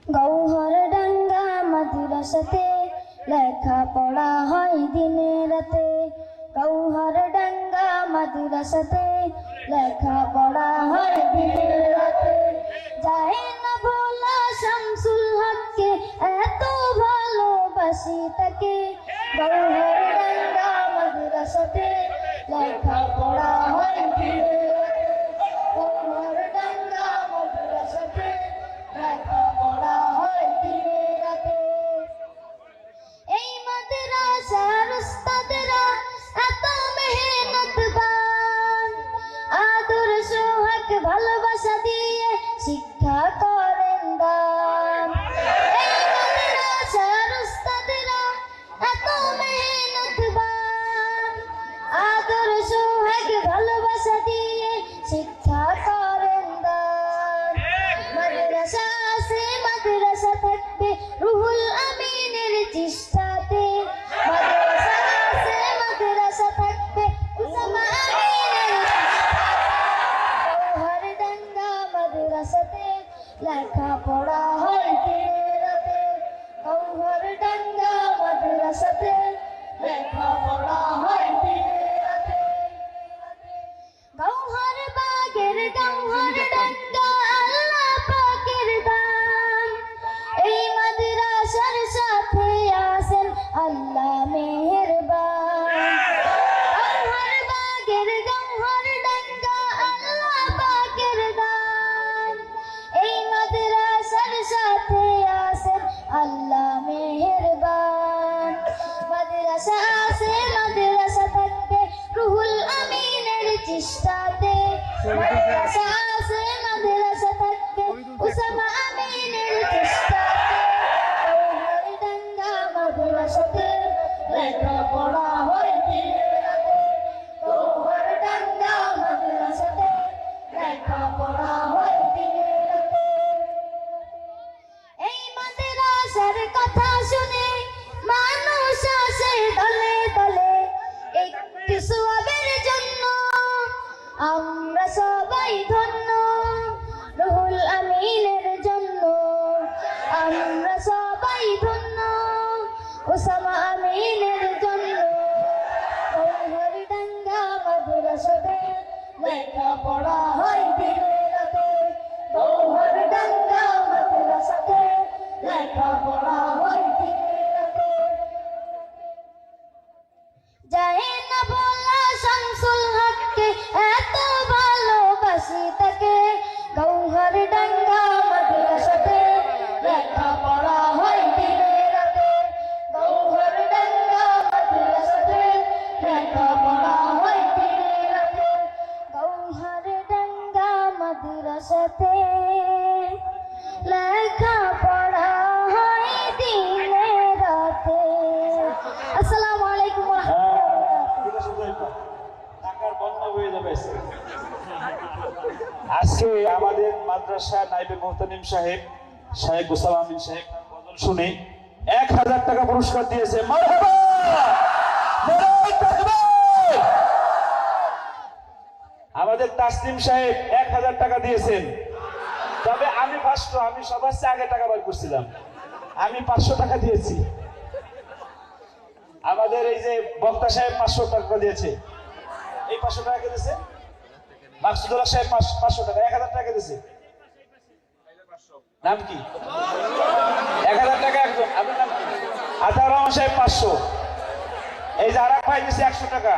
গৌহরডাঙ্গা মাদ্রাসাতে লেখাপড়া হয় দিনে রাতে। গৌহরডাঙ্গা মাদ্রাসাতে লেখাপড়া হয় দিনে রাতে। যায় না ভোলা শামসুল হককে, এত ভালোবাসি তাকে। গৌহরডাঙ্গা মাদ্রাসাতে লেখাপড়া হয় দিনে রাতে। গৌহরডাঙ্গা মাদ্রাসাতে লেখাপড়া হয় দিনে রাতে। এই মাদ্রাসার উস্তাদরা এত মেহনতবান, আদর্শ হক ভালোবাসা দিয়ে শিক্ষা করেন দান। এই মাদ্রাসার উস্তাদরা এত মেহনতবান, আদর্শ হক ভালোবাসা দিয়ে শিক্ষা করেন দান। মাদ্রাসা আছে মাদ্রাসা থাকবে রুহুল আমিনের চেষ্টাতে। মাদ্রাসা আছে মাদ্রাসা থাকবে উসামা আমিনের চেষ্টাতে। গৌহরডাঙ্গা মাদ্রাসাতে লেখাপড়া হয় দিনে রাতে। গৌহরডাঙ্গা মাদ্রাসাতে লেখাপড়া হয় দিনে রাতে। গৌহর বাগের গৌহরডাঙ্গা আল্লাহ পাকের দান। এই মাদ্রাসার সাথে আছেন আল্লাহ মেহেরবান। গৌহর বাগের গৌহরডাঙ্গা আল্লাহ পাকের দান। এই মাদ্রাসার সাথে আছেন আল্লাহ মেহেরবান। মাদ্রাসা আছে মাদ্রাসা থাকবে রুহুল আমিনের চেষ্টাতে। মাদ্রাসা আছে মাদ্রাসা থাকবে উসামা আমিনের চেষ্টাতে। গৌহরডাঙ্গা মাদ্রাসাতে লেখাপড়া হয় দিনে রাতে। গৌহরডাঙ্গা মাদ্রাসাতে লেখাপড়া হয় দিনে রাতে। এই মাদ্রাসার কথা শুনে মানুষ আসে দলে দলে। একটু সওয়াবের জন্য আমরা সবাই ধন্য। রুহুল আমিনের জন্য আমরা সবাই ধন্য। উসামা আমিনের জন্য গৌহরডাঙ্গা মাদ্রাসাতে লেখাপড়া হয় দিনে রাতে। গৌহরডাঙ্গা মাদ্রাসাতে লেখাপড়া হয় দিনে রাতে। যায় না ভোলা শামসুল হককে, এত ভালোবাসি তাকে। গৌহরডাঙ্গা মাদ্রাসাতে লেখাপড়া হয় দিনে রাতে। গৌহরডাঙ্গা মাদ্রাসাতে লেখাপড়া হয় দিনে রাতে। গৌহরডাঙ্গা মাদ্রাসাতে লেখাপড়া হয় দিনে রাতে। আসসালামু আলাইকুম ওয়া রাহমাতুল্লাহ। টাকার বন্যা হয়ে যাবে আজকে আমাদের মাদ্রাসা নাইবে মুহতামিম সাহেব শায়েখ উসামা আমিন সাহেব গজল শুনে 1000 টাকা পুরস্কার দিয়েছে। মারহাবা, নারায়ে তাকবীর। আমাদের তাসলিম সাহেব 1000 টাকা দিয়েছেন। তবে আমি ফার্স্ট, আমি সবার চেয়ে আগে টাকা বার করছিলাম। আমি 500 টাকা দিয়েছি। আমাদের এই যে বক্তা সাহেব 500 টাকা দিয়েছে। এই 500 টাকা দিয়েছে মাকসুদুল্লাহ সাহেব 500 টাকা, 1000 টাকা দিয়েছে। নাম কি? 1000 টাকা একজন। আপনার নাম কি? আতাউর রহমান সাহেব 500। এই যে আরেক ভাই দিয়েছে 100 টাকা।